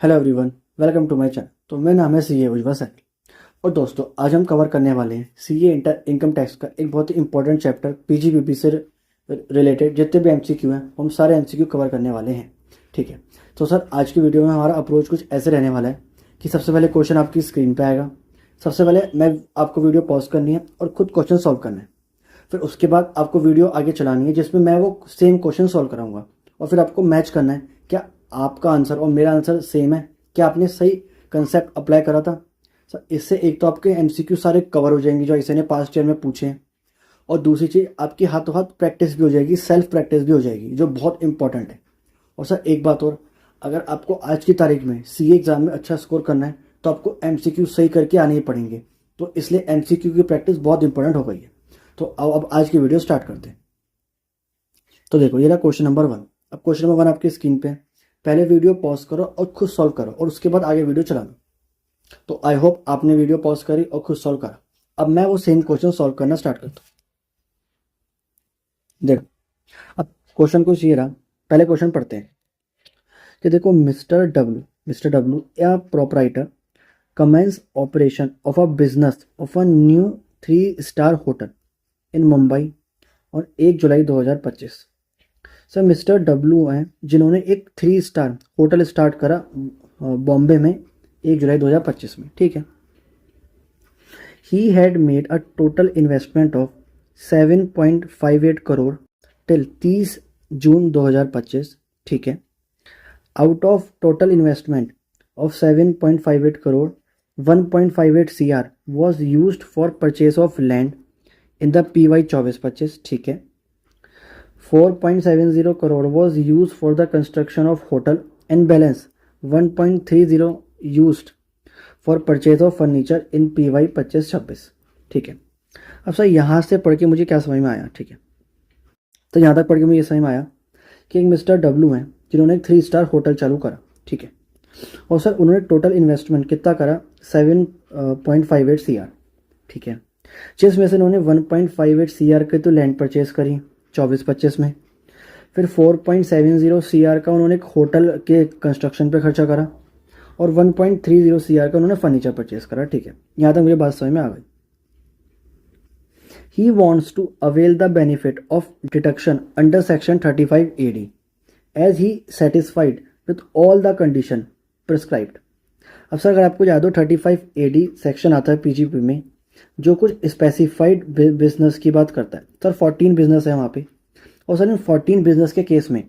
Hello everyone, welcome to my channel. तो मेरा नाम है सीए उज्ज्वल सैनी और दोस्तों आज हम कवर करने वाले हैं सीए इंटर इनकम टैक्स का एक बहुत ही इंपॉर्टेंट चैप्टर पीजीबीपी से रिलेटेड जितने भी एमसीक्यू हैं हम सारे एमसीक्यू कवर करने वाले हैं। ठीक है, तो सर आज की वीडियो में हमारा अप्रोच कुछ ऐसे रहने वाला है कि सबसे पहले क्वेश्चन आपकी स्क्रीन पर आएगा। सबसे पहले मैं आपको वीडियो पॉज करनी है और खुद क्वेश्चन सॉल्व करना है। फिर उसके बाद आपको वीडियो आगे चलानी है जिसमें मैं वो सेम क्वेश्चन सॉल्व कराऊंगा और फिर आपको मैच करना है क्या आपका आंसर और मेरा आंसर सेम है, क्या आपने सही कंसेप्ट अप्लाई करा था। सर इससे एक तो आपके एमसीक्यू सारे कवर हो जाएंगे जो ऐसे ने पास्ट ईयर में पूछे हैं, और दूसरी चीज़ आपकी हाथों हाथ प्रैक्टिस भी हो जाएगी, सेल्फ प्रैक्टिस भी हो जाएगी जो बहुत इंपॉर्टेंट है। और सर एक बात और, अगर आपको आज की तारीख में सीए एग्जाम में अच्छा स्कोर करना है तो आपको एमसीक्यू सही करके आने ही पड़ेंगे। तो इसलिए एमसीक्यू की प्रैक्टिस बहुत इंपॉर्टेंट हो गई है। तो अब आज की वीडियो स्टार्ट करते हैं। तो देखो ये रहा क्वेश्चन नंबर 1। अब क्वेश्चन नंबर 1 आपकी स्क्रीन पे है। पहले वीडियो पॉज करो और खुद सॉल्व करो और उसके बाद आगे वीडियो चलाना। तो आई होप आपने वीडियो पॉज करी और खुद सॉल्व करा। अब मैं वो सेम क्वेश्चन सॉल्व करना स्टार्ट करता हूँ। देखो अब क्वेश्चन कुछ ये रहा। पहले क्वेश्चन पढ़ते हैं कि देखो मिस्टर डब्ल्यू या proprietor commences operation of a business of a new 3 star hotel in Mumbai और 1 जुलाई 2025। सर मिस्टर डब्ल्यू हैं जिन्होंने एक 3 स्टार होटल स्टार्ट करा बॉम्बे में 1 जुलाई 2025 में। ठीक है, he had made a total investment of 7.58 crore till 30 जून 2025। ठीक है, out of total investment of 7.58 crore 1.58 CR was used for purchase of land in the PY 24-25। ठीक है, 4.70 crore was used for the construction of hotel and balance 1.30 used for purchase of furniture in PY 25-26। ठीक है, अब sir यहाँ से पढ़ के मुझे क्या समझ में आया। ठीक है, तो यहाँ तक पढ़ के मुझे समझ में आया कि एक मिस्टर डब्ल्यू हैं जिन्होंने एक 3 स्टार होटल चालू करा। ठीक है, और सर उन्होंने टोटल इन्वेस्टमेंट कितना करा 7.58 CR। ठीक है, जिसमें से उन्होंने 1.58 CR की तो लैंड परचेज करी 24-25 में। फिर 4.70 CR का उन्होंने एक होटल के कंस्ट्रक्शन पे खर्चा करा और 1.30 CR का उन्होंने फर्नीचर परचेज करा। ठीक है, यहाँ तक मुझे बात समझ में आ गई। He wants to avail the benefit of deduction under section 35 AD as he satisfied with all the condition prescribed. अब सर अगर आपको याद हो 35 AD सेक्शन आता है पीजीपी में जो कुछ स्पेसिफाइड बिजनेस की बात करता है। सर 14 बिजनेस है वहाँ पे, और सर इन 14 बिजनेस के केस में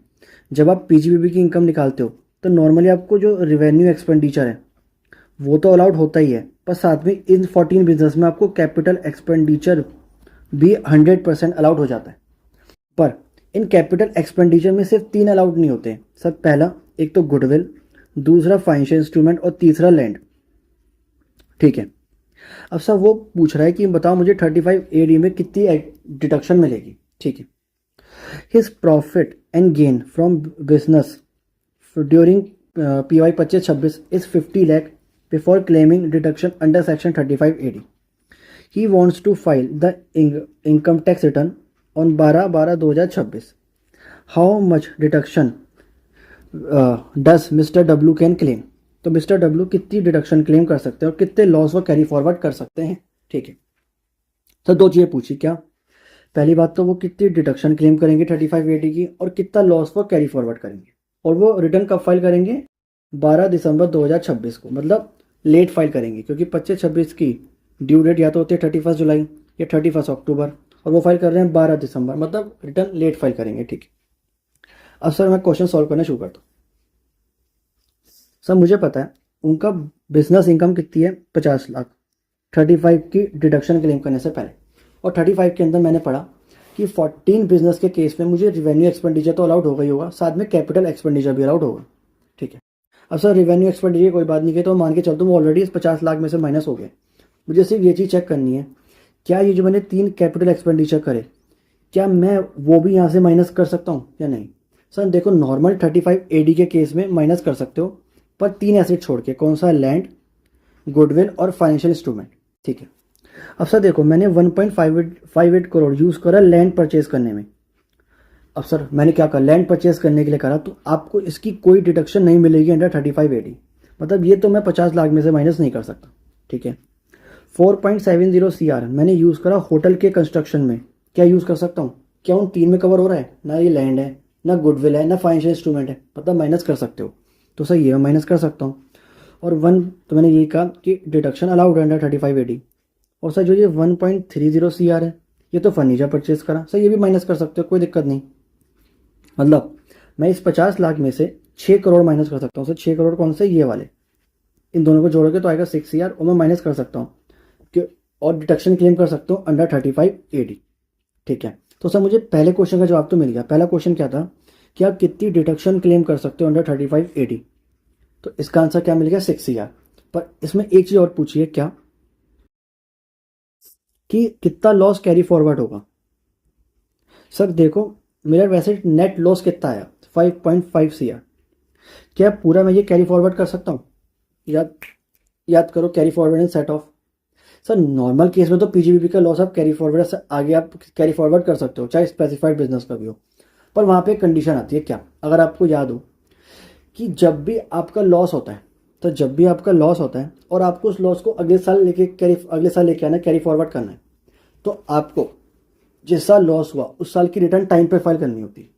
जब आप पीजीबीबी की इनकम निकालते हो तो नॉर्मली आपको जो रिवेन्यू एक्सपेंडिचर है वो तो अलाउड होता ही है, पर साथ में इन 14 बिजनेस में आपको कैपिटल एक्सपेंडिचर भी 100% अलाउड हो जाता है। पर इन कैपिटल एक्सपेंडिचर में सिर्फ 3 अलाउड नहीं होते हैं। सर पहला एक तो गुडविल, दूसरा फाइनेंशियल इंस्ट्रूमेंट और तीसरा लैंड। ठीक है, अब सर वो पूछ रहा है कि बताओ मुझे 35 AD में कितनी डिडक्शन मिलेगी। ठीक है, his profit and gain from business during PY 25-26 is 50 lakh before claiming deduction under section 35 AD। He wants to file the income tax return on 12/12/2026। How much deduction does mister W can claim. तो mister W कितनी deduction claim कर सकते हैं और कितने loss वो carry forward कर सकते हैं। ठीक है, तो 2 चीज़ें पूछी। क्या पहली बात तो वो कितनी डिडक्शन क्लेम करेंगे 35 AD की और कितना लॉस वो कैरी फॉरवर्ड करेंगे, और वो रिटर्न कब फाइल करेंगे 12 दिसंबर 2026 को, मतलब लेट फाइल करेंगे क्योंकि 25-26 की ड्यू डेट या तो होती है 31 जुलाई या 31 अक्टूबर, और वो फाइल कर रहे हैं 12 दिसंबर, मतलब रिटर्न लेट फाइल करेंगे। ठीक है, अब सर मैं क्वेश्चन सॉल्व करना शुरू करता हूँ। सर मुझे पता है उनका बिजनेस इनकम कितनी है 50 लाख 35 की डिडक्शन क्लेम करने से पहले, और 35 के अंदर मैंने पढ़ा कि 14 बिजनेस के केस में मुझे रिवेन्यू एक्सपेंडिचर तो अलाउड होगा ही होगा, साथ में कैपिटल एक्सपेंडिचर भी अलाउड होगा। ठीक है, अब सर रिवेन्यू एक्सपेंडिचर कोई बात नहीं की तो मान के चलता हूँ ऑलरेडी इस 50 लाख में से माइनस हो गए। मुझे सिर्फ ये चीज़ चेक करनी है क्या ये जो मैंने 3 कैपिटल एक्सपेंडिचर करे क्या मैं वो भी यहाँ से माइनस कर सकता हूँ या नहीं। सर देखो नॉर्मल 35 AD के केस में माइनस कर सकते हो, पर 3 एसेट छोड़ के, कौन सा, लैंड, गुडविल और फाइनेंशियल इंस्ट्रूमेंट। ठीक है, अब सर देखो मैंने 1.58 करोड़ यूज़ करा लैंड परचेज करने में। अब सर मैंने क्या करा, लैंड परचेज करने के लिए करा, तो आपको इसकी कोई डिडक्शन नहीं मिलेगी अंडर 35 AD। मतलब ये तो मैं 50 लाख में से माइनस नहीं कर सकता, ठीक है। 4.70 CR मैंने यूज़ करा होटल के कंस्ट्रक्शन में, क्या यूज़ कर सकता हूँ? क्या उन 3 में कवर हो रहा है? ना ये लैंड है, ना गुडविल है, ना फाइनेंशियल इंस्ट्रूमेंट है, मतलब माइनस कर सकते हो। तो सही है, माइनस कर सकता हूँ। और वन, तो मैंने यही कहा कि डिडक्शन अलाउड अंडर 3580। और सर जो ये 1.30 CR है, ये तो फर्नीचर परचेज करा, सर ये भी माइनस कर सकते हो, कोई दिक्कत नहीं। मतलब मैं इस 50 लाख में से 6 करोड़ माइनस कर सकता हूँ। सर 6 करोड़ कौन से? ये वाले, इन दोनों को जोड़ोगे तो आएगा 6 CR, और मैं माइनस कर सकता हूँ कि, और डिडक्शन क्लेम कर सकता हूँ अंडर 3580, ठीक है। तो सर मुझे पहले क्वेश्चन का जवाब तो मिल गया। पहला क्वेश्चन क्या था कि आप कितनी डिडक्शन क्लेम कर सकते हो अंडर 3580, तो इसका आंसर क्या मिल गया? 6 CR। पर इसमें एक चीज़ और पूछिए, क्या कि कितना लॉस कैरी फॉरवर्ड होगा। सर देखो, मेरा वैसे नेट लॉस कितना आया? 5.5 CR। क्या पूरा मैं ये कैरी फॉरवर्ड कर सकता हूँ? याद याद करो, carry forward and set of. Sir normal case में तो पीजीबीपी का लॉस आप कैरी फॉरवर्ड से आगे आप कैरी फॉरवर्ड कर सकते हो, चाहे स्पेसिफाइड बिजनेस का भी हो। पर वहाँ पे कंडीशन आती है, क्या अगर आपको याद हो कि जब भी आपका लॉस होता है, तो जब भी आपका लॉस होता है और आपको उस लॉस को अगले साल लेके आना है, कैरी फॉरवर्ड करना है, तो आपको जिस साल लॉस हुआ उस साल की रिटर्न टाइम पे फाइल करनी होती है।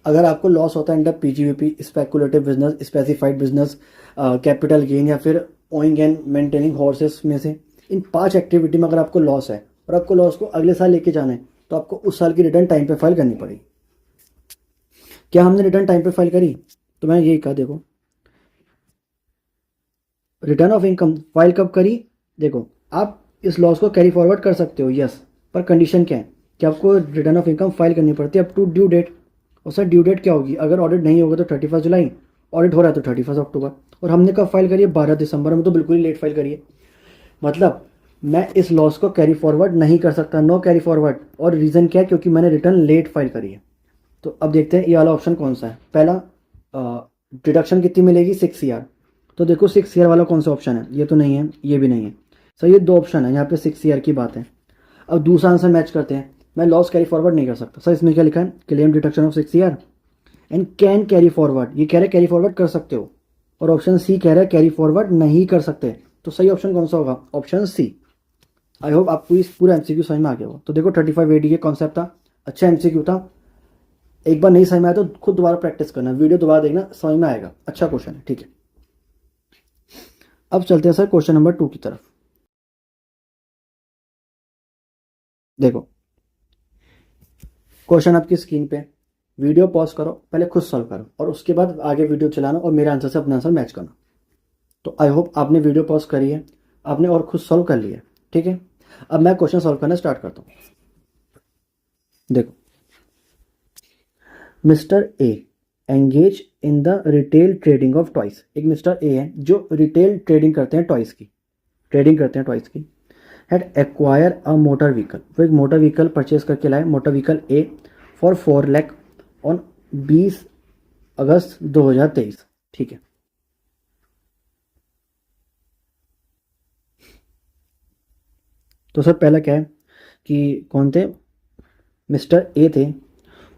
अगर आपको लॉस होता है under PGBP, speculative business, specified business, capital gain, या फिर ओइंग एंड मेंटेनिंग हॉर्सेस में से इन 5 एक्टिविटी में अगर आपको लॉस है और आपको लॉस को अगले साल लेके जाना है, तो आपको उस साल की रिटर्न टाइम पे फाइल करनी पड़ेगी। क्या हमने रिटर्न टाइम पे फाइल करी? तो मैंने यही कहा, देखो रिटर्न ऑफ इनकम फाइल कब करी? देखो आप इस लॉस को कैरी फॉरवर्ड कर सकते हो, यस, पर कंडीशन क्या है कि आपको रिटर्न ऑफ इनकम फाइल करनी पड़ती है अप टू ड्यू डेट। और सर ड्यू डेट क्या होगी? अगर ऑडिट नहीं होगा तो 31 जुलाई, ऑडिट हो रहा है तो 31 अक्टूबर। और हमने कब फाइल करी है? 12 दिसंबर में, तो बिल्कुल ही लेट फाइल करिए। मतलब मैं इस लॉस को कैरी फॉरवर्ड नहीं कर सकता, नो कैरी फॉरवर्ड। और रीज़न क्या है? क्योंकि मैंने रिटर्न लेट फाइल करी है। तो अब देखते हैं ये वाला ऑप्शन कौन सा है। पहला, डिडक्शन कितनी मिलेगी? 6 CR। तो देखो 6 CR वाला कौन सा ऑप्शन है? ये तो नहीं है, ये भी नहीं है। सर ये 2 ऑप्शन है, यहाँ पे 6 CR की बात है। अब दूसरा आंसर मैच करते हैं। मैं लॉस कैरी फॉरवर्ड नहीं कर सकता। सर इसमें क्या लिखा है? Claim deduction of 6 CR and can carry forward. ये कह रहे कैरी फॉरवर्ड कर सकते हो, और ऑप्शन सी कह रहा है कैरी फॉरवर्ड नहीं कर सकते। तो सही ऑप्शन कौन सा होगा? Option C. आई होप आपको इस पूरा एमसीक्यू समझ में आ गया हो। तो देखो 3580 के कॉन्सेप्ट था, अच्छा एमसीक्यू था। एक बार नहीं समझ में आया तो खुद दोबारा प्रैक्टिस करना, वीडियो दोबारा देखना, समझ में आएगा। अच्छा क्वेश्चन है, ठीक है। अब चलते हैं सर क्वेश्चन नंबर 2 की तरफ। देखो क्वेश्चन आपकी स्क्रीन पे, वीडियो पॉज करो, पहले खुद सॉल्व करो और उसके बाद आगे वीडियो चलाना और मेरे आंसर से अपना आंसर मैच करना। तो आई होप आपने वीडियो पॉज करी है, आपने और खुद सॉल्व कर लिया, ठीक है। अब मैं क्वेश्चन सॉल्व करना स्टार्ट करता हूँ। देखो, mister A engage in the retail trading of toys. एक मिस्टर ए है जो रिटेल ट्रेडिंग करते हैं, टॉयज की ट्रेडिंग करते हैं, टॉयज की। Had acquire a motor vehicle, वो एक मोटर व्हीकल परचेज करके लाए, motor vehicle A for 4 lakh on 20 अगस्त 2023, ठीक है। तो सर पहला क्या है कि कौन थे? मिस्टर ए थे,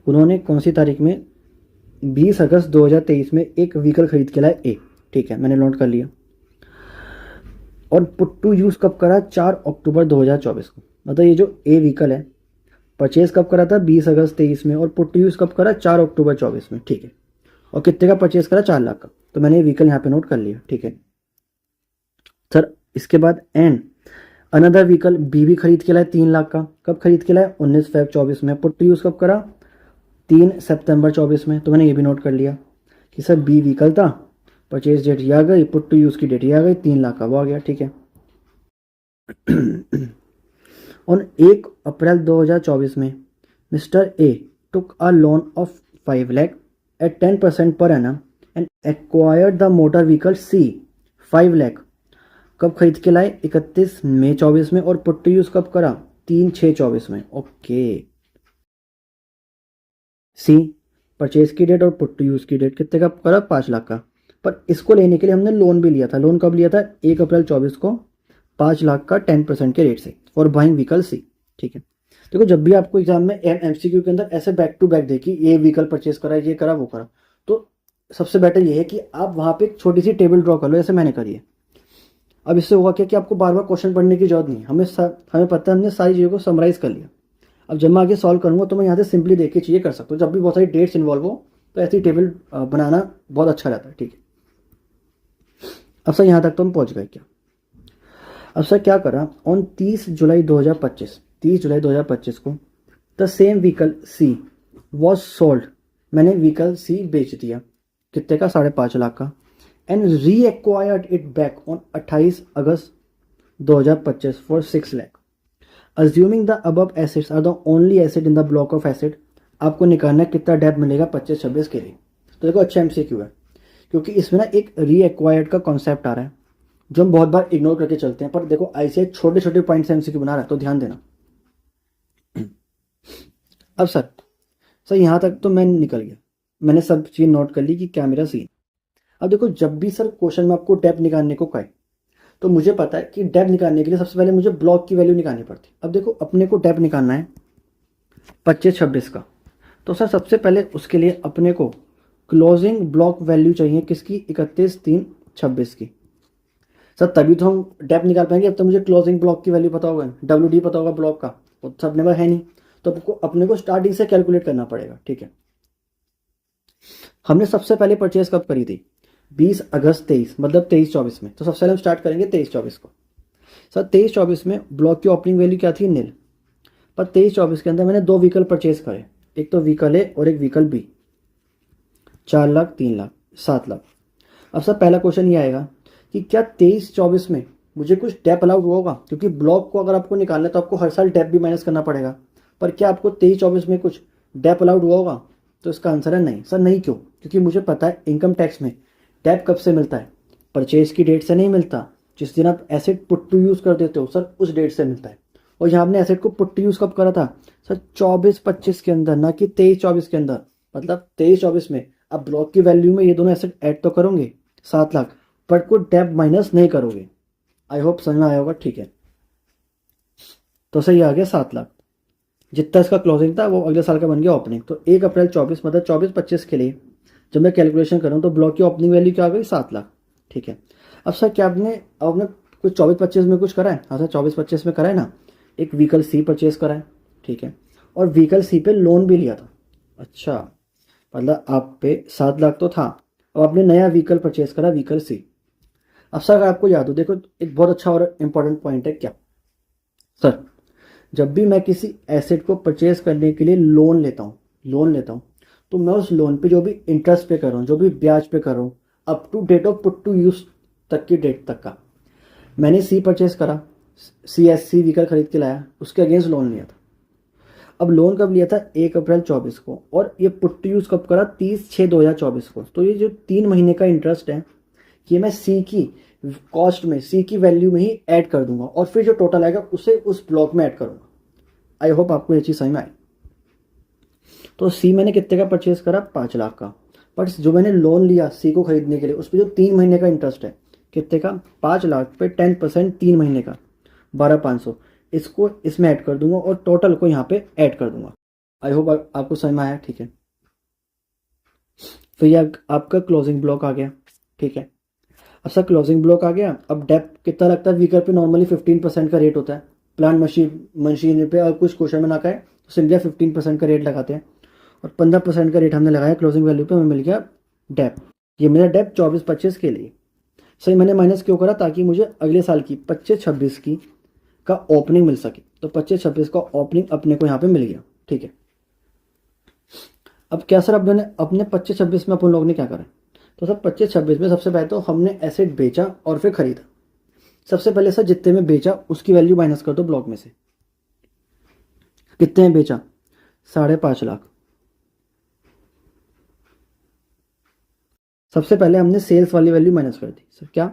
उन्होंने कौन सी तारीख में? 20 अगस्त 2023 में एक व्हीकल खरीद के लाए ए, ठीक है, मैंने नोट कर लिया। और पुट टू यूज़ कब करा? 4 अक्टूबर 2024 को। मतलब ये जो ए व्हीकल है परचेज कब करा था? 20 अगस्त 23 में, और पुट टू यूज़ कब करा? 4 अक्टूबर 24 में, ठीक है। और कितने का परचेज करा? 4 लाख का। तो मैंने ये व्हीकल यहाँ पे नोट कर लिया, ठीक है सर। इसके बाद एंड अनदर व्हीकल बी भी खरीद के लाए 3 लाख का। कब खरीद के लाए? 19 फेब 24 में। पुट टू यूज़ कब करा? 3 सितंबर 24 में। तो मैंने ये भी नोट कर लिया कि सर बी व्हीकल था, परचेज डेट ये आ गई, पुट टू यूज़ की डेट ये आ गई, 3 लाख का वो आ गया, ठीक है। ऑन 1 अप्रैल 2024 में mister A took a loan of 5 lakh at 10% पर एनम and acquired the motor vehicle सी 5 लाख। कब खरीद के लाए? 31 मई 24 में। और पुट टू यूज़ कब करा? 3/6/24 में, ओके। सी परचेज की डेट और पुट टू यूज़ की डेट कितने का करा? 5 लाख का। पर इसको लेने के लिए हमने लोन भी लिया था। लोन कब लिया था? 1 अप्रैल 24 को, 5 लाख का 10% के रेट से, फॉर बाइंग व्हीकल सी, ठीक है। देखो जब भी आपको एग्जाम में एमसीक्यू के अंदर ऐसे बैक टू बैक देखी, ये व्हीकल परचेज करा, ये करा, वो करा, तो सबसे बेटर ये है कि आप वहाँ पे एक छोटी सी टेबल ड्रॉ कर लो, जैसे मैंने करी है। अब इससे होगा क्या कि आपको बार बार क्वेश्चन पढ़ने की जरूरत नहीं, हमें पता है, हमने सारी चीज़ों को समराइज कर लिया। अब जब मैं आगे सॉल्व करूँगा तो मैं यहाँ से सिंपली देख के चीज़ें कर सकता हूँ। जब भी बहुत सारी डेट्स इन्वॉल्व हो तो ऐसी टेबल बनाना बहुत अच्छा रहता है, ठीक है। अब सर यहाँ तक तो हम पहुँच गए क्या। अब सर क्या करा, ऑन 30 जुलाई 2025 को the same vehicle C was sold, मैंने व्हीकल सी बेच दिया, कितने का, 5.5 लाख का। And reacquired it back on 28 August 2025 for 6 lakh. Assuming the above assets are the only asset in the block of asset, आपको निकालना है कितना डेब्ट मिलेगा 25-26 के लिए। तो देखो अच्छा MCQ है, क्योंकि इसमें ना एक री एक्वायर्ड का कॉन्सेप्ट आ रहा है जो हम बहुत बार इग्नोर करके चलते हैं, पर देखो ICAI छोटे छोटे पॉइंट से MCQ बना रहा है, तो ध्यान देना। अब सर यहाँ तक तो मैं निकल गया, मैंने सब चीज़ नोट कर ली कि क्या मेरा सीन। अब देखो जब भी सर क्वेश्चन में आपको डेप्थ निकालने को कहे तो मुझे पता है कि डेप्थ निकालने के लिए सबसे पहले मुझे ब्लॉक की वैल्यू निकालनी पड़ती है। अब देखो अपने को डेप्थ निकालना है 25-26 का, तो सर सबसे पहले उसके लिए अपने को क्लोजिंग ब्लॉक वैल्यू चाहिए किसकी, 31/3/26 की। सर तभी तो हम डेप्थ निकाल पाएंगे। अब तो मुझे क्लोजिंग ब्लॉक की वैल्यू पता होगा, WD पता होगा ब्लॉक का, वो सब अपने पास है नहीं, तो अपने को स्टार्टिंग से कैलकुलेट करना पड़ेगा, ठीक है। हमने सबसे पहले परचेज कब करी थी, 20 अगस्त 23, मतलब 23-24 में। तो सबसे पहले हम स्टार्ट करेंगे 23-24 को। सर 23-24 में ब्लॉक की ओपनिंग वैल्यू क्या थी, नील। पर 23-24 के अंदर मैंने 2 व्हीकल परचेज करे, एक तो व्हीकल ए और एक व्हीकल बी, 4 लाख, 3 लाख, 7 लाख। अब सर पहला क्वेश्चन ये आएगा कि क्या 23-24 में मुझे कुछ डेप अलाउड होगा, क्योंकि ब्लॉक को अगर आपको निकालना है तो आपको हर साल डेप भी माइनस करना पड़ेगा। पर क्या आपको 23-24 में कुछ डेप अलाउड हुआ होगा, तो इसका आंसर है नहीं। सर नहीं क्यों, क्योंकि मुझे पता है इनकम टैक्स में डेप कब से मिलता है, परचेज की डेट से नहीं मिलता, जिस दिन आप एसेट पुट टू यूज़ कर देते हो सर उस डेट से मिलता है। और यहाँ आपने एसेट को पुट टू यूज़ कब करा था सर, 24-25 के अंदर, ना कि 23-24 के अंदर। मतलब 23-24 में आप ब्लॉक की वैल्यू में ये दोनों एसेट ऐड तो करोगे 7 लाख, पर कोई डेप माइनस नहीं करोगे। आई होप समझ में आया होगा, ठीक है। तो सही आ गया 7 लाख, जितना इसका क्लोजिंग था वो अगले साल का बन गया ओपनिंग। तो 1 अप्रैल 24 मतलब 24-25 के लिए जब मैं कैलकुलेशन करूँ तो ब्लॉक की ओपनिंग वैल्यू क्या आ गई, 7 लाख, ठीक है। अब सर क्या आपने कुछ 24-25 में कुछ करा है, हाँ सर 24-25 में करा है ना, एक व्हीकल सी परचेज करा है, ठीक है, और व्हीकल सी पे लोन भी लिया था। अच्छा, मतलब आप पे 7 लाख तो था, अब आपने नया व्हीकल परचेज करा, व्हीकल सी। अब सर अगर आपको याद हो, देखो एक बहुत अच्छा और इंपॉर्टेंट पॉइंट है क्या सर, जब भी मैं किसी एसेट को परचेज करने के लिए लोन लेता हूँ तो मैं उस लोन पे जो भी इंटरेस्ट पे कर रहा हूँ, जो भी ब्याज पे कर रहा हूँ, up to date of put to use तक की डेट तक का, मैंने सी परचेज करा, CSC व्हीकल खरीद के लाया, उसके अगेंस्ट लोन लिया था। अब लोन कब लिया था, 1 अप्रैल 24 को, और ये पुट टू यूज कब करा, 30/6/2024 को। तो ये जो 3 महीने का इंटरेस्ट है ये मैं सी की कॉस्ट में, सी की वैल्यू में ही ऐड कर दूंगा, और फिर जो टोटल आएगा उसे उस ब्लॉक में ऐड करूंगा। आई होप आपको ये चीज़ समझ में आई। तो सी मैंने कितने का परचेज करा, 5 लाख का, बट जो मैंने लोन लिया सी को खरीदने के लिए उस पर जो 3 महीने का इंटरेस्ट है, कितने का, 5 लाख पे 10% 3 महीने का 12,500, इसको इसमें ऐड कर दूंगा और टोटल को यहाँ पे ऐड कर दूंगा। आई होप आपको समझ में आया, ठीक है। फिर यह आपका क्लोजिंग ब्लॉक आ गया, ठीक है। अब सर क्लोजिंग ब्लॉक आ गया, अब डेप कितना लगता है व्हीकल पे, नॉर्मली 15% का रेट होता है, प्लांट मशीनरी पे और कुछ क्वेश्चन में ना का है तो सिंपली 15% का रेट लगाते हैं, और 15% का रेट हमने लगाया क्लोजिंग वैल्यू पे, हमें मिल गया डेप। ये मेरा डेप 24-25 के लिए। सही मैंने माइनस क्यों करा, ताकि मुझे अगले साल की 25-26 की का ओपनिंग मिल सके। तो 25-26 का ओपनिंग अपने को यहाँ पे मिल गया, ठीक है। अब क्या सर अपने 25-26 में अपन लोग ने क्या करा, तो सर 25-26 में सबसे पहले तो हमने एसेट बेचा और फिर खरीदा। सबसे पहले सर जितने में बेचा उसकी वैल्यू माइनस कर दो ब्लॉक में से, कितने में बेचा, 5.5 लाख। सबसे पहले हमने सेल्स वाली वैल्यू माइनस कर दी सर, क्या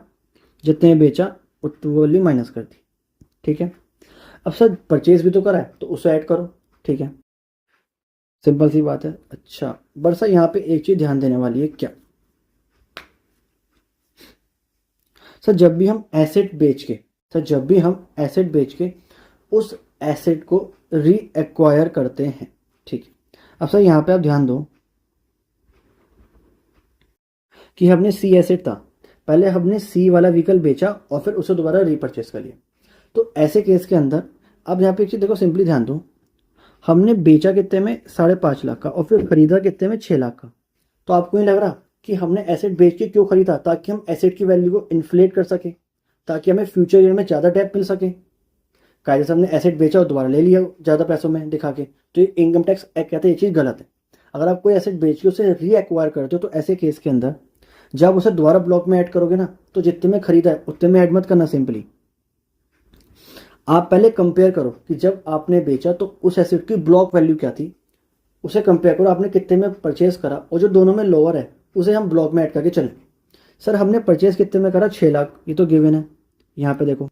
जितने में बेचा वो वैल्यू माइनस कर दी, ठीक है। अब सर परचेज भी तो करा है तो उसे ऐड करो, ठीक है, सिंपल सी बात है। अच्छा बट सर यहाँ पे एक चीज़ ध्यान देने वाली है, क्या सर जब भी हम एसेट बेच के उस एसेट को री एक्वायर करते हैं, ठीक है। अब सर यहाँ पे आप ध्यान दो, कि हमने सी एसेट था, पहले हमने सी वाला व्हीकल बेचा और फिर उसे दोबारा रीपरचेस कर लिया। तो ऐसे केस के अंदर अब यहाँ पे एक चीज़ देखो, सिंपली ध्यान दो, हमने बेचा कितने में 5.5 लाख का और फिर खरीदा कितने में 6 लाख का। तो आपको नहीं लग रहा कि हमने एसेट बेच के क्यों खरीदा? ताकि हम एसेट की वैल्यू को इन्फ्लेट कर सके, ताकि हमें फ्यूचर ईयर में ज़्यादा डेप्थ मिल सके। कायदे से हमने एसेट बेचा और दोबारा ले लिया ज़्यादा पैसों में दिखा के, तो ये इनकम टैक्स एक्ट कहते हैं ये चीज़ गलत है। अगर आप कोई एसेट बेच के उसे रीएक्वायर करते हो तो ऐसे केस के अंदर जब उसे दोबारा ब्लॉक में ऐड करोगे ना, तो जितने में खरीदा है उतने में ऐड मत करना। सिंपली आप पहले कंपेयर करो कि जब आपने बेचा तो उस एसेट की ब्लॉक वैल्यू क्या थी, उसे कंपेयर करो आपने कितने में परचेज करा, और जो दोनों में लोअर है उसे हम ब्लॉक में ऐड करके चलें। सर हमने परचेज कितने में करा? 6 लाख, ये तो गिवन है। यहाँ पे देखो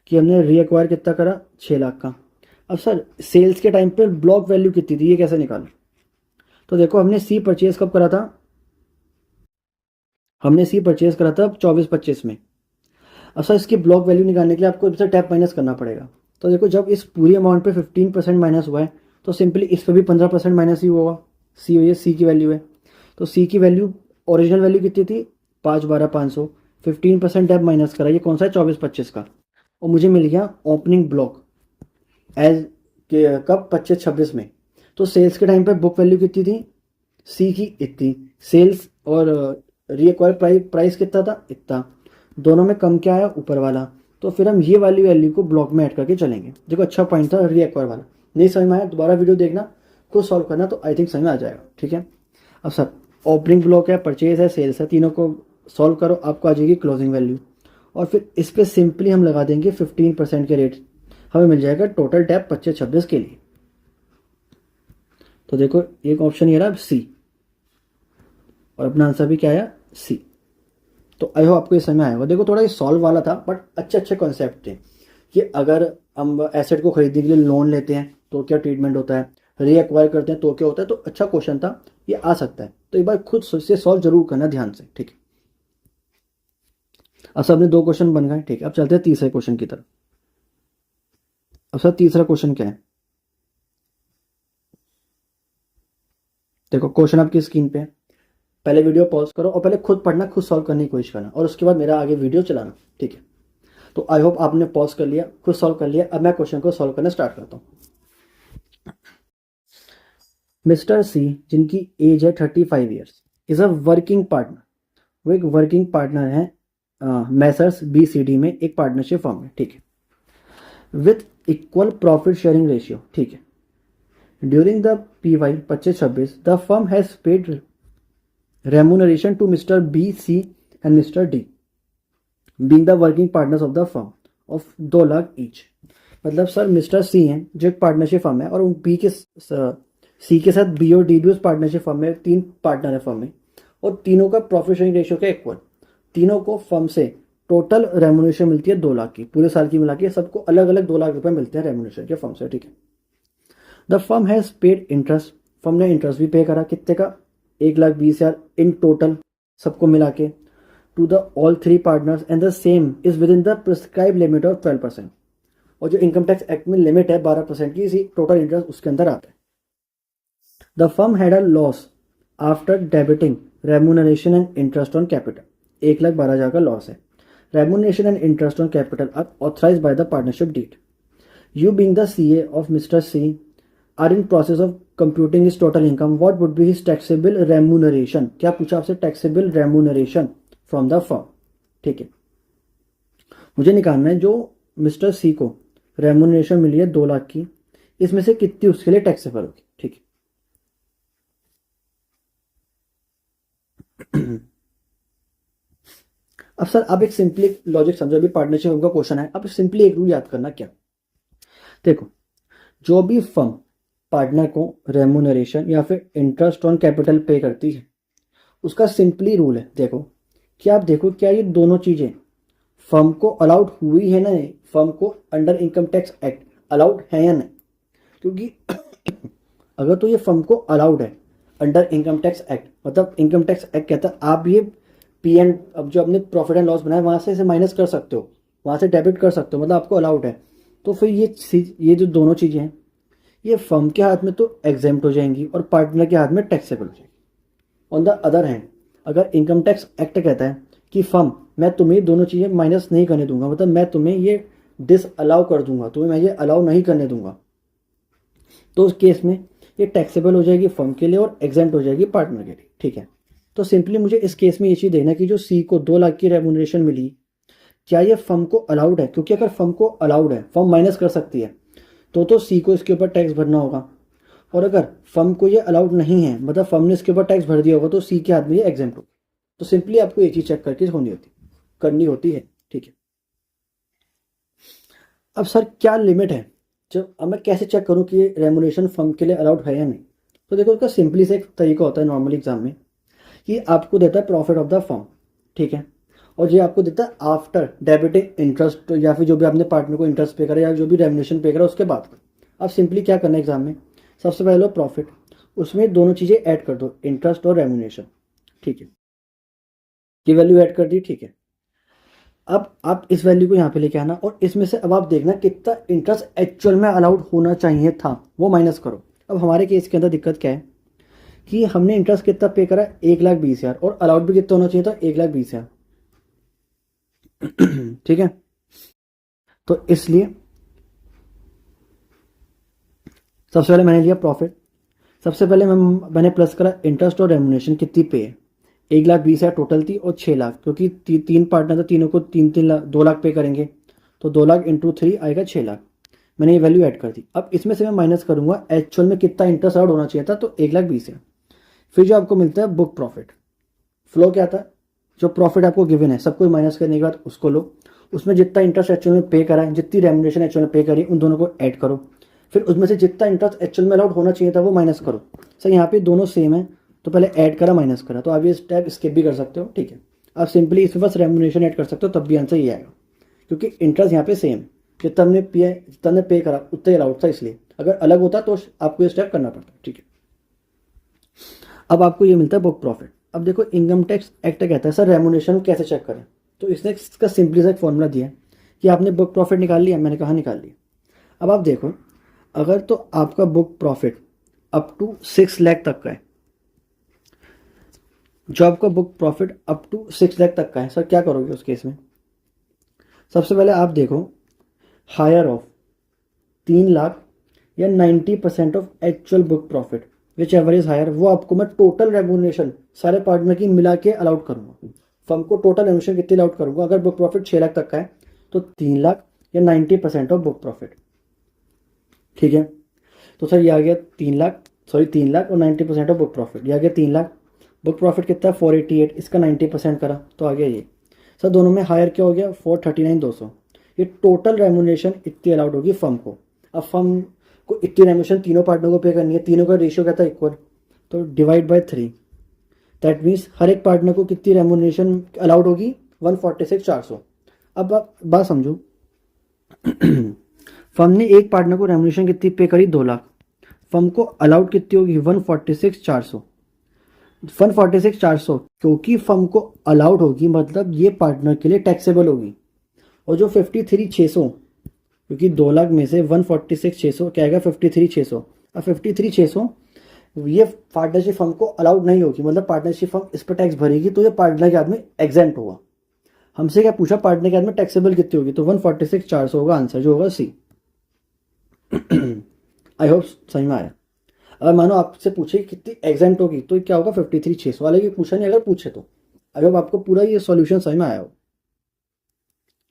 कि हमने रीएक्वायर कितना करा? 6 लाख का। अब सर सेल्स के टाइम पे ब्लॉक वैल्यू कितनी थी, ये कैसे निकालें? तो देखो हमने सी परचेज कब करा था? हमने सी परचेज करा था 24-25 में। अब सर इसकी ब्लॉक वैल्यू निकालने के लिए आपको इससे टैप माइनस करना पड़ेगा। तो देखो जब इस पूरी अमाउंट पे 15% माइनस हुआ है तो सिंपली इस पर भी 15% माइनस ही होगा। सी हुई है, सी की वैल्यू है, तो सी की वैल्यू ओरिजिनल वैल्यू कितनी थी? 5/12/500। 15% टैप माइनस करा, ये कौन सा है? 24-25 का, और मुझे मिल गया ओपनिंग ब्लॉक एज कब? 25-26 में। तो सेल्स के टाइम पे बुक वैल्यू कितनी थी? सी की इतनी, सेल्स और रीएक्वायर प्राइस कितना था? इतना, दोनों में कम क्या आया? ऊपर वाला। तो फिर हम ये वाली वैल्यू को ब्लॉक में ऐड करके चलेंगे। देखो अच्छा पॉइंट था रीएक्वायर वाला, नहीं समझ में आया दोबारा वीडियो देखना, खुद सॉल्व करना, तो आई थिंक समझ में आ जाएगा। ठीक है, अब सर ओपनिंग ब्लॉक है, परचेज है, सेल्स है, तीनों को सॉल्व करो, आपको आ जाएगी क्लोजिंग वैल्यू, और फिर इस पर सिंपली हम लगा देंगे 15% के रेट, हमें मिल जाएगा टोटल टैप 25-26 के लिए। तो देखो एक ऑप्शन ये रहा सी, और अपना आंसर भी क्या आया? सी। तो आई होप आपको ये समझ आया होगा। देखो थोड़ा ये सॉल्व वाला था, बट अच्छे अच्छे कॉन्सेप्ट थे कि अगर हम एसेट को खरीदने के लिए लोन लेते हैं तो क्या ट्रीटमेंट होता है, रीएक्वायर करते हैं तो क्या होता है। तो अच्छा क्वेश्चन था, ये आ सकता है, तो एक बार खुद से सॉल्व जरूर करना ध्यान से। ठीक है, अब सबने 2 क्वेश्चन बन गए। ठीक है, अब चलते हैं तीसरे क्वेश्चन की तरफ। अब सर तीसरा क्वेश्चन क्या है? देखो क्वेश्चन आपकी स्क्रीन पे है, पहले वीडियो पॉज करो और पहले खुद पढ़ना, खुद सॉल्व करने की कोशिश करना, और उसके बाद मेरा आगे वीडियो चलाना। ठीक है, तो आई होप आपने पॉज कर लिया, खुद सॉल्व कर लिया। अब मैं क्वेश्चन को सॉल्व करना स्टार्ट करता हूँ। मिस्टर सी, जिनकी एज है 35 years, is a working partner. वो एक वर्किंग पार्टनर है मैसर्स BCD में, एक पार्टनरशिप फर्म है। ठीक है, with equal profit sharing ratio. ठीक है, during the PY 25-26 the firm has paid remuneration to Mr. B, C and Mr. D being the working partners of the firm of 2 lakh each। मतलब sir mister सी हैं जो एक partnership firm है, और उन सी के साथ B और D भी उस पार्टनरशिप फर्म में, 3 पार्टनर है फर्म में, और तीनों का प्रॉफिट शेयरिंग रेशियो का इक्वल। तीनों को फर्म से टोटल रेमुनेशन मिलती है 2 लाख की, पूरे साल की मिला के सबको अलग अलग 2 लाख रुपए मिलते हैं रेमुनेशन के फर्म से। ठीक है, the firm has paid interest, firm ने इंटरेस्ट भी पे करा, कितने का? 1,20,000 इन टोटल सबको मिला के, to the all 3 partners, and the same is within the prescribe limit of 12%। और जो इनकम टैक्स एक्ट में लिमिट है 12% की, इसी टोटल इंटरेस्ट उसके अंदर आता है। The firm had a loss after debiting remuneration and interest on capital. 1,12,000 का लॉस है। Remuneration and interest on capital are authorised by the partnership deed. You being the CA of mister C are in process of computing his total income, what would be his taxable remuneration. क्या पूछा आपसे? Taxable remuneration from the firm. ठीक है, मुझे निकालना है जो mister सी को रेमुनरेशन मिली है 2 लाख की, इसमें से कितनी उसके लिए टैक्सेबल होगी। ठीक है, अब सर अब एक सिंपली लॉजिक समझो, अभी पार्टनरशिप का क्वेश्चन है। अब सिंपली एक रूल याद करना, क्या? देखो जो भी फर्म पार्टनर को रेमुनरेशन या फिर इंटरेस्ट ऑन कैपिटल पे करती है, उसका सिंपली रूल है, देखो कि आप देखो क्या ये दोनों चीजें फर्म को अलाउड हुई है ना नहीं, फर्म को under income tax act allowed है या नहीं। क्योंकि अगर तो ये फर्म को अलाउड है अंडर इनकम टैक्स एक्ट, मतलब इनकम टैक्स एक्ट कहता है आप ये PN, अब जो आपने प्रॉफिट एंड लॉस बनाया वहां से इसे माइनस कर सकते हो, वहां से डेबिट कर सकते हो, मतलब आपको अलाउड है। तो फिर ये जो दोनों चीजें हैं ये फर्म के हाथ में तो एग्जेम्प्ट हो जाएंगी और पार्टनर के हाथ में टैक्सेबल हो जाएगी। ऑन द अदर हैंड अगर इनकम टैक्स एक्ट कहता है कि फर्म मैं तुम्हें दोनों चीज़ें माइनस नहीं करने दूंगा, मतलब मैं तुम्हें ये डिस अलाउ कर दूंगा, तुम्हें मैं ये अलाउ नहीं करने दूंगा, तो उस केस में ये टैक्सेबल हो जाएगी फर्म के लिए और एग्जेम्प्ट हो जाएगी पार्टनर के लिए। ठीक है, तो सिंपली मुझे इस केस में ये चीज़ देखना कि जो सी को 2 लाख की रेम्यूनरेशन मिली, क्या ये फर्म को अलाउड है? क्योंकि अगर फर्म को अलाउड है, फर्म माइनस कर सकती है, तो सी को इसके ऊपर टैक्स भरना होगा। और अगर फर्म को ये अलाउड नहीं है, मतलब फर्म ने इसके ऊपर टैक्स भर दिया होगा, तो सी के हाथ में ये एग्जेम्प्ट होगा। तो सिंपली आपको ये चीज़ चेक करके करनी होती है। ठीक है, अब सर क्या लिमिट है? जब अब मैं कैसे चेक करूं कि ये रेमुनेशन फर्म के लिए अलाउड है या नहीं? तो देखो, उसका सिंपली से एक तरीका होता है नॉर्मल एग्जाम में कि आपको देता है प्रॉफिट ऑफ द फर्म। ठीक है, और ये आपको देता है आफ्टर डेबिटिंग इंटरेस्ट, या फिर जो भी आपने पार्टनर को इंटरेस्ट पे करा या जो भी रेमुनेशन पे करा उसके बाद। अब सिंपली क्या करना है एग्जाम में, सबसे पहले लो प्रॉफिट, उसमें दोनों चीज़ें ऐड कर दो, इंटरेस्ट और रेमुनेशन। ठीक है, की वैल्यू ऐड कर दी। ठीक है, अब आप इस वैल्यू को यहाँ पे लेके आना और इसमें से अब आप देखना कितना इंटरेस्ट एक्चुअल में अलाउड होना चाहिए था, वो माइनस करो। अब हमारे केस के अंदर दिक्कत क्या है कि हमने इंटरेस्ट कितना पे करा, 1,20,000, और अलाउड भी कितना होना चाहिए था, 1,20,000। ठीक है, तो इसलिए सबसे पहले मैंने लिया प्रॉफिट, सबसे पहले मैंने प्लस करा इंटरेस्ट और रेमुनेशन कितनी पे है, 1,20,000 टोटल थी और 6 लाख, क्योंकि तीन पार्टनर था, तीनों को 3-3 लाख 2 लाख पे करेंगे, तो 2 लाख इंटू 3 आएगा 6 लाख। मैंने ये वैल्यू ऐड कर दी। अब इसमें से मैं माइनस करूंगा एक्चुअल में कितना इंटरेस्ट अलाउड होना चाहिए था, तो 1,20,000। फिर जो आपको मिलता है बुक प्रॉफिट, फ्लो क्या था, जो प्रॉफिट आपको गिवन है सबको माइनस करने के बाद उसको लो, उसमें जितना इंटरेस्ट एक्चुअल में पे करा है, जितनी रेमुनेशन एक्चुअल में पे करी, उन दोनों को ऐड करो, फिर उसमें से जितना इंटरेस्ट एक्चुअल में अलाउड होना चाहिए था वो माइनस करो। सर यहाँ पे दोनों सेम है, तो पहले ऐड करा माइनस करा, तो आप ये स्टेप स्किप भी कर सकते हो। ठीक है, आप सिंपली इसमें बस रेमुनेशन ऐड कर सकते हो, तब भी आंसर ये आएगा, क्योंकि इंटरेस्ट यहाँ पे सेम, जितना हमने पे करा उतना ही अलाउड था, इसलिए अगर अलग होता तो आपको ये स्टेप करना पड़ता। ठीक है, अब आपको ये मिलता है बुक प्रॉफिट। अब देखो, इनकम टैक्स एक्ट कहता है सर रेमुनेशन कैसे चेक करें, तो इसने इसका सिंपली सा एक फॉर्मूला दिया है कि आपने बुक प्रॉफिट निकाल लिया, मैंने कहा निकाल लिया। अब आप देखो, अगर तो आपका book profit up to 6 lakh तक का है, जो आपका book profit up to 6 lakh तक का है, सर क्या करोगे उस केस में? सबसे पहले आप देखो, हायर ऑफ 3 लाख या 90% of actual book profit, whichever is higher, वो आपको मैं टोटल रेमुनेशन सारे पार्टनर की मिला के अलाउड करूंगा। फर्म को टोटल रेमुनेशन कितनी अलाउड करूंगा? अगर बुक प्रॉफिट 6 लाख तक का है तो 3 लाख या 90% ऑफ बुक प्रॉफिट। ठीक है, तो सर ये आ गया 3 लाख, सॉरी 3 लाख और 90% ऑफ बुक प्रॉफिट, ये आ गया 3 लाख। बुक प्रॉफिट कितना है 488, इसका 90% करा तो आ गया ये। सर दोनों में हायर क्या हो गया 439,200। ये टोटल रेमुनेशन इतनी अलाउड होगी फर्म को। अब फर्म को इतनी रेमुनेशन तीनों पार्टनर को पे करनी है, तीनों का रेशियो क्या था इक्वल, तो डिवाइड बाय 3, दैट मीन्स हर एक पार्टनर को कितनी रेमुनेशन अलाउड होगी, 146,400। अब आप बात समझो, फर्म ने एक पार्टनर को रेमुनेशन कितनी पे करी, 2 लाख, फर्म को अलाउड कितनी होगी 146,400। 146,400 क्योंकि फर्म को अलाउड होगी, मतलब ये पार्टनर के लिए टैक्सेबल होगी। और जो 53,600, क्योंकि 2 लाख में से 146,600 क्या आएगा 53,600। अब 53,600 ये पार्टनरशिप फर्म को अलाउड नहीं होगी, मतलब पार्टनरशिप फर्म इस पर टैक्स भरेगी, तो ये पार्टनर के हाथ में एग्जेम्प्ट होगा। हमसे क्या पूछा, पार्टनर के हाथ में टैक्सेबल कितनी होगी, तो 146,400 होगा आंसर, जो होगा सी। आई होप समझ में आया। अगर मानो आपसे पूछे कितनी एग्जेम्प्ट होगी तो क्या होगा 53,600, हालांकि पूछा नहीं, अगर पूछे तो। आई होप आपको पूरा ये सॉल्यूशन समझ में आया हो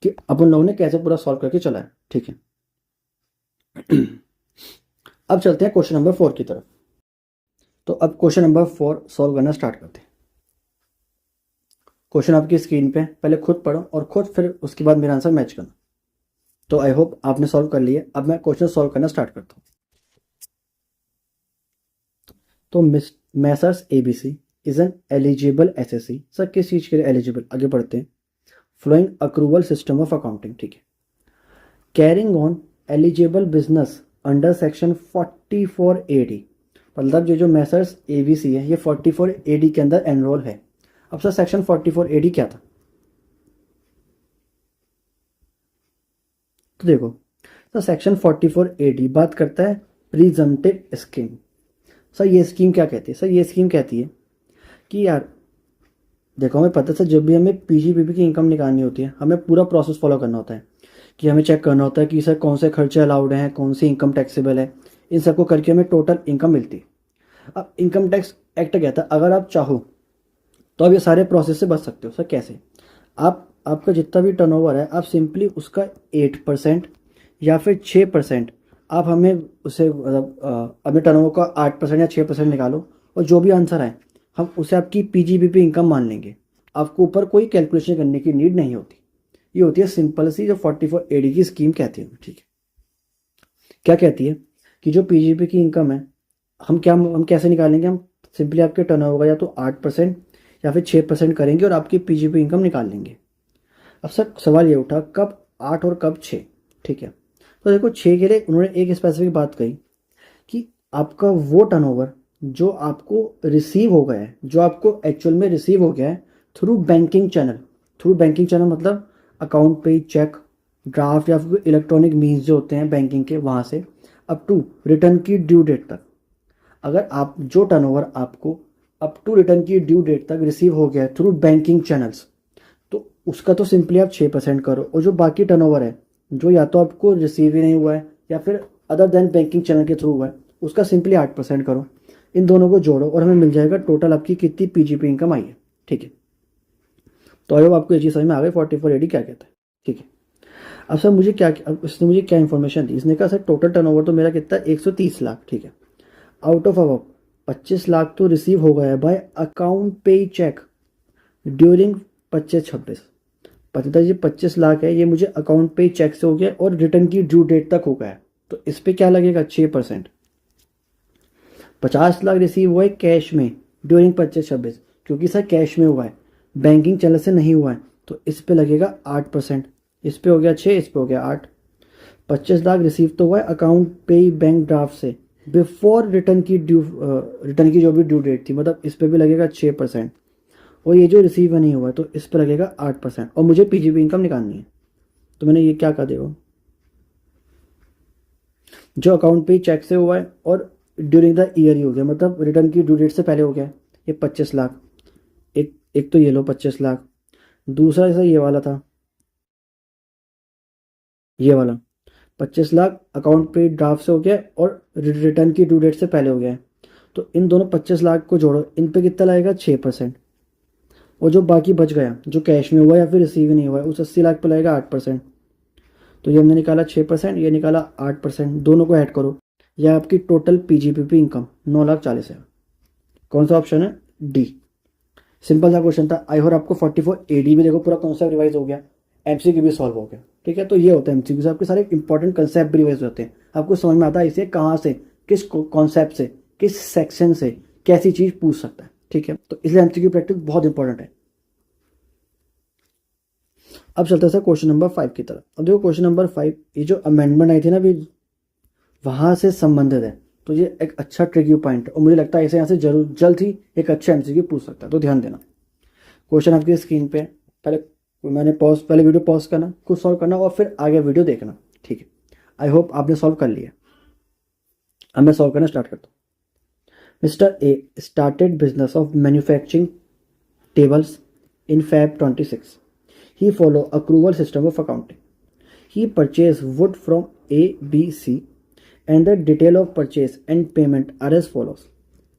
कि अपन लोगों ने कैसे पूरा सॉल्व करके चला है। ठीक है, अब चलते हैं क्वेश्चन नंबर 4 की तरफ। तो अब क्वेश्चन नंबर 4 सॉल्व करना स्टार्ट करते हैं। क्वेश्चन आपकी स्क्रीन पे, पहले खुद पढ़ो और खुद फिर उसके बाद मेरा आंसर मैच करना। तो आई होप आपने सॉल्व कर लिया। अब मैं क्वेश्चन सॉल्व करना स्टार्ट करता हूँ। तो messrs ABC is an eligible assessee. Sir किस चीज़ के लिए एलिजिबल, आगे बढ़ते हैं। Following accrual system of accounting, ठीक है। Carrying on eligible business under section 44AD, मतलब जो मैसर्स एबीसी है ये 44AD के अंदर एनरोल है। अब सर सेक्शन 44AD क्या था, तो देखो सर सेक्शन 44AD बात करता है प्रीजम्पटिव स्कीम। सर ये स्कीम क्या कहती है, सर ये स्कीम कहती है कि यार देखो हमें पता है जब भी हमें पीजीपीपी की इनकम निकालनी होती है हमें पूरा प्रोसेस फॉलो करना होता है कि हमें चेक करना होता है कि सर कौन से खर्चे अलाउड हैं, कौन सी इनकम टैक्सेबल है, इन सबको करके हमें टोटल इनकम मिलती है। अब इनकम टैक्स एक्ट कहता है अगर आप चाहो तो आप ये सारे प्रोसेस से बच सकते हो। सर कैसे? आप आपका जितना भी टर्नओवर है आप सिंपली उसका 8% या फिर 6% आप हमें उसे मतलब अपने टर्नओवर का 8% या 6% निकालो और जो भी आंसर आए हम उसे आपकी पीजीपीपी इनकम मान लेंगे। आपको ऊपर कोई कैलकुलेशन करने की नीड नहीं होती। ये होती है सिंपल सी जो 44AD की स्कीम कहती है। ठीक है, क्या कहती है कि जो पीजीपी की इनकम है हम कैसे निकालेंगे? हम सिंपली आपके टर्नओवर का या तो 8% या फिर 6% करेंगे और आपकी पीजीपी इनकम निकाल लेंगे। अब सर सवाल ये उठा कब 8 और कब 6? ठीक है, तो देखो 6 के लिए उन्होंने एक स्पेसिफिक बात कही कि आपका वो टर्नओवर जो आपको रिसीव हो गया है, जो आपको एक्चुअल में रिसीव हो गया है through banking channel. Through banking channel मतलब अकाउंट पे चेक, ड्राफ्ट या फिर इलेक्ट्रॉनिक मीन्स जो होते हैं बैंकिंग के, वहाँ से अप टू रिटर्न की ड्यू डेट तक। अगर आप जो टर्नओवर आपको अप टू रिटर्न की ड्यू डेट तक रिसीव हो गया है थ्रू बैंकिंग चैनल्स, तो उसका तो सिंपली आप 6% करो। और जो बाकी टर्नओवर है जो या तो आपको रिसीव ही नहीं हुआ है या फिर अदर देन बैंकिंग चैनल के थ्रू हुआ है, उसका सिंपली 8% करो। इन दोनों को जोड़ो और हमें मिल जाएगा टोटल आपकी कितनी पीजीपी इनकम आई है। ठीक है, तो आई होप आपको ये चीज़ समझ में आ गई 44AD क्या कहता है। ठीक है, अब सर अब इसने मुझे क्या इन्फॉर्मेशन दी? इसने कहा सर टोटल टर्नओवर तो मेरा कितना है 130 लाख। ठीक है, आउट ऑफ अब 25 लाख तो रिसीव हो गया है बाय अकाउंट पे चेक ड्यूरिंग 25-26। पता ये 25 लाख है ये मुझे अकाउंट पे चेक से हो गया और रिटर्न की ड्यू डेट तक हो गया है, तो इस पे क्या लगेगा? 6%। 50 लाख रिसीव हुआ है कैश में ड्यूरिंग 25-26, क्योंकि सर कैश में हुआ है, बैंकिंग चैनल से नहीं हुआ है, तो इस पे लगेगा 8%। इस पे हो गया 6, इस पे हो गया 8। 25 लाख रिसीव तो हुआ है अकाउंट पे बैंक ड्राफ्ट से बिफोर रिटर्न की जो भी ड्यू डेट थी, मतलब इस पे भी लगेगा 6%। और ये जो रिसीव नहीं हुआ है तो इस पे लगेगा 8%। और मुझे पीजीपी इनकम निकालनी है, तो मैंने ये क्या कर देखो, जो अकाउंट पे चेक से हुआ है और ड्यूरिंग द ईयर ही हो गया, मतलब रिटर्न की ड्यू डेट से पहले हो गया है, ये 25 लाख। एक तो ये लो 25 लाख, दूसरा जैसा ये वाला था, ये वाला 25 लाख अकाउंट पे ड्राफ्ट से हो गया और रिटर्न की ड्यू डेट से पहले हो गया है, तो इन दोनों 25 लाख को जोड़ो, इन पे कितना लगेगा? 6%। और जो बाकी बच गया जो कैश में हुआ या फिर रिसीव नहीं हुआ है उस 80 लाख पे लगेगा 8%। तो ये हमने निकाला 6%, ये निकाला 8%, दोनों को ऐड करो, यह आपकी टोटल पीजीपीपी इनकम 9,40,000। कौन सा ऑप्शन है? डी। सिंपल सा क्वेश्चन था। आई होप आपको 44AD भी देखो पूरा कॉन्सेप्ट रिवाइज हो गया, एमसीक्यू भी सॉल्व हो गया। ठीक है, तो ये होता है एमसीक्यू से आपके सारे इंपॉर्टेंट कंसेप्ट भी रिवाइज होते हैं, आपको समझ में आता है इसे कहाँ से, किस कॉन्सेप्ट से, किस सेक्शन से कैसी चीज़ पूछ सकता है। ठीक है, तो इसलिए एमसीक्यू प्रैक्टिस बहुत इंपॉर्टेंट है। अब चलते हैं सर क्वेश्चन नंबर 5 की तरफ। अब देखो क्वेश्चन नंबर 5 ये जो अमेंडमेंट आई थी ना अभी, वहाँ से संबंधित है, तो ये एक अच्छा ट्रिकी पॉइंट है और मुझे लगता है इसे यहाँ से जरूर जल्द ही एक अच्छा एमसीक्यू पूछ सकता है, तो ध्यान देना। क्वेश्चन आपकी स्क्रीन पे पहले वीडियो पॉज करना, खुद सॉल्व करना और फिर आगे वीडियो देखना। ठीक है, आई होप आपने सॉल्व कर लिया। अब मैं सॉल्व करना स्टार्ट करता हूँ। Mister A started business of manufacturing tables in Feb 26. He follow accrual system of accounting. He purchased wood from A, B, C and the detail of purchase and payment are as follows.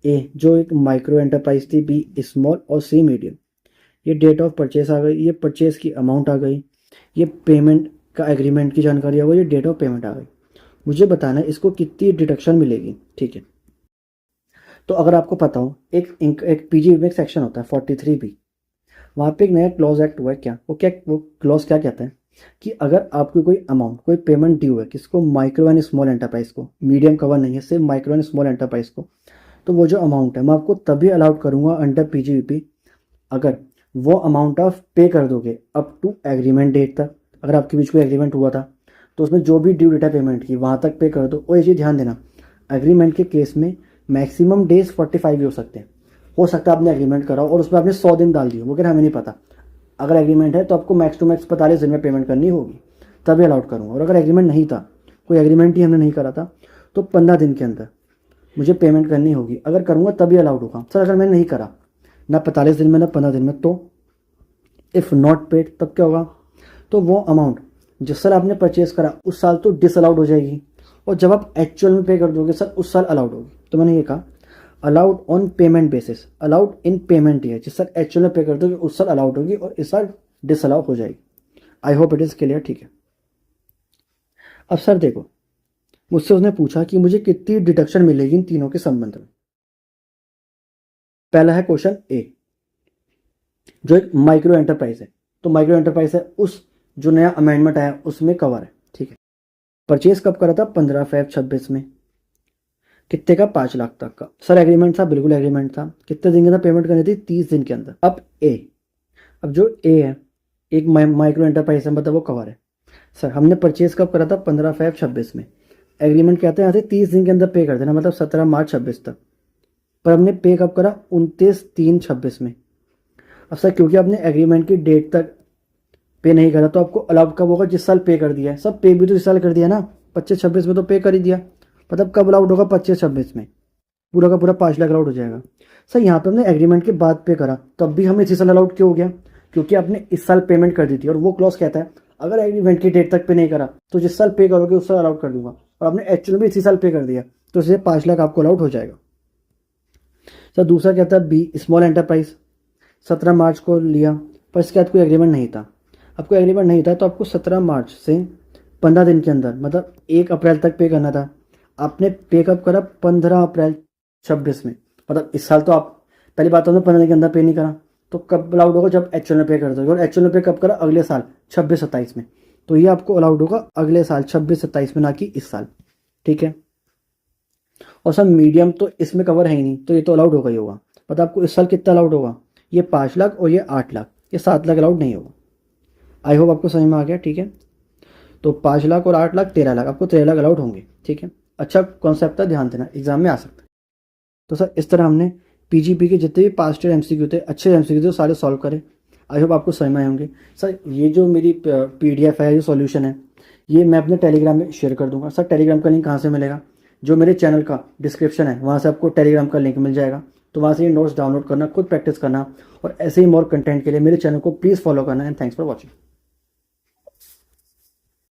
A जो एक micro enterprise थी, B small और C medium. ये date of purchase आ गई, ये purchase की amount आ गई, ये पेमेंट का एग्रीमेंट की जानकारी आ गई, ये डेट ऑफ पेमेंट आ गई। मुझे बताना है इसको कितनी डिडक्शन मिलेगी। ठीक है, तो अगर आपको पता हो एक पीजी में एक सेक्शन होता है 43B, वहाँ पे एक नया क्लॉज एक्ट हुआ है। क्या वो क्लॉज क्या कहता है कि अगर आपको कोई अमाउंट, कोई पेमेंट ड्यू है किसको? माइक्रो एंड स्मॉल एंटरप्राइज को। मीडियम कवर नहीं है, सिर्फ माइक्रो एंड स्मॉल एंटरप्राइज को। तो वो जो अमाउंट है मैं आपको तभी अलाउड करूँगा अंडर पीजीवीपी अगर वो अमाउंट आप पे कर दोगे अप टू एग्रीमेंट डेट तक। अगर आपके बीच कोई एग्रीमेंट हुआ था तो उसमें जो भी ड्यू डेट है पेमेंट की वहाँ तक पे कर दो। और ये चीज़ ध्यान देना, एग्रीमेंट के केस में मैक्सिमम डेज 45 ही हो सकते हैं। हो सकता है आपने एग्रीमेंट कराओ और उसमें आपने 100 दिन डाल दिए, वो हमें नहीं पता। अगर एग्रीमेंट है तो आपको मैक्स टू मैक्स 45 दिन में पेमेंट करनी होगी, तभी अलाउड करूँगा। और अगर एग्रीमेंट नहीं था, कोई एग्रीमेंट ही हमने नहीं करा था, तो 15 दिन के अंदर मुझे पेमेंट करनी होगी। अगर करूँगा तभी अलाउड होगा। सर अगर मैंने नहीं करा ना 45 दिन में ना 15 दिन में, तो इफ़ नॉट पेड तब क्या होगा, तो वो अमाउंट जिस साल आपने परचेज करा उस साल तो डिसअलाउड हो जाएगी, और जब आप एक्चुअल में पे कर दोगे सर उस साल अलाउड होगी। तो मैंने ये कहा allowed on payment basis, allowed in payment year, जिस साल एक्चुअल में पे कर दोगे उस साल अलाउड होगी और इस साल डिसअलाउ हो जाएगी। I hope it is clear, ठीक है। अब सर देखो, मुझसे उसने पूछा कि मुझे कितनी डिडक्शन मिलेगी इन तीनों के संबंध में। पहला है क्वेश्चन ए, जो एक माइक्रो एंटरप्राइज है, तो माइक्रो एंटरप्राइज है उस जो नया अमेंडमेंट आया उसमें कवर है, ठीक है। परचेज कब करा था, 15 फ़रवरी 26 में, कितने का, 5 लाख तक का। सर एग्रीमेंट था, बिल्कुल एग्रीमेंट था। कितने दिन के अंदर पेमेंट करनी थी, 30 दिन के अंदर। अब जो ए है एक माइक्रो एंटरप्राइज है, मतलब वो कवर है। सर हमने परचेज कब करा था, 15 फ़रवरी 26 में। एग्रीमेंट कहते हैं यहाँ से 30 दिन के अंदर पे कर देना, मतलब 17 मार्च 26 तक। पर हमने पे कब करा, 29/3/26 में। अब सर क्योंकि आपने एग्रीमेंट की डेट तक पे नहीं करा तो आपको अलाउड कब होगा, जिस साल पे कर दिया है। सब पे भी तो इस साल कर दिया ना, 25-26 में तो पे कर ही दिया, मतलब कब अलाउड होगा, 25-26 में पूरा का पूरा 5 लाख अलाउड हो जाएगा। सर यहाँ पे हमने एग्रीमेंट के बाद पे करा तब भी हमें इसी साल अलाउड क्यों हो गया, क्योंकि आपने इस साल पेमेंट कर दी थी, और वो क्लॉज कहता है अगर एग्रीमेंट की डेट तक पे नहीं करा तो जिस साल पे करोगे उस साल अलाउड कर दूंगा, और आपने एक्चुअल में इसी साल पे कर दिया तो इससे 5 लाख आपको अलाउड हो जाएगा। सर दूसरा कहता है बी, स्मॉल एंटरप्राइज, 17 मार्च को लिया पर इसके बाद कोई एग्रीमेंट नहीं था। आपको एग्रीमेंट नहीं था तो आपको 17 मार्च से 15 दिन के अंदर, मतलब 1 अप्रैल तक पे करना था। आपने पे कब करा, 15 अप्रैल 26 में, मतलब इस साल तो आप पहली बात तो 15 दिन के अंदर पे नहीं करा, तो कब अलाउड होगा, जब एक्चुअल में पे कर दोगे। और एक्चुअल में पे कब करा, अगले साल 26-27 में, तो ये आपको अलाउड होगा अगले साल 26-27 में, ना कि इस साल, ठीक है। और सर मीडियम तो इसमें कवर है ही नहीं, तो ये तो अलाउड होगा ही होगा। पता आपको इस साल कितना अलाउड होगा, ये 5 लाख और ये 8 लाख, ये 7 लाख अलाउड नहीं होगा। आई होप आपको समझ में आ गया, ठीक है। तो 5 लाख और 8 लाख 13 लाख, आपको 13 लाख अलाउड होंगे, ठीक है। अच्छा कॉन्सेप्ट था, ध्यान देना, एग्जाम में आ सकता है। तो सर इस तरह हमने पीजीपी के जितने भी पास्ट ईयर एमसीक्यू थे, अच्छे एमसीक्यू थे, सारे सॉल्व करे। आई होप आपको समझ में आए होंगे। सर ये जो मेरी पीडीएफ है, जो सॉल्यूशन है, ये मैं अपने टेलीग्राम में शेयर कर दूंगा। सर टेलीग्राम का लिंक कहाँ से मिलेगा, जो मेरे चैनल का डिस्क्रिप्शन है वहाँ से आपको टेलीग्राम का लिंक मिल जाएगा। तो वहाँ से ये नोट्स डाउनलोड करना, खुद प्रैक्टिस करना, और ऐसे ही मोर कंटेंट के लिए मेरे चैनल को प्लीज़ फॉलो करना। And thanks for watching.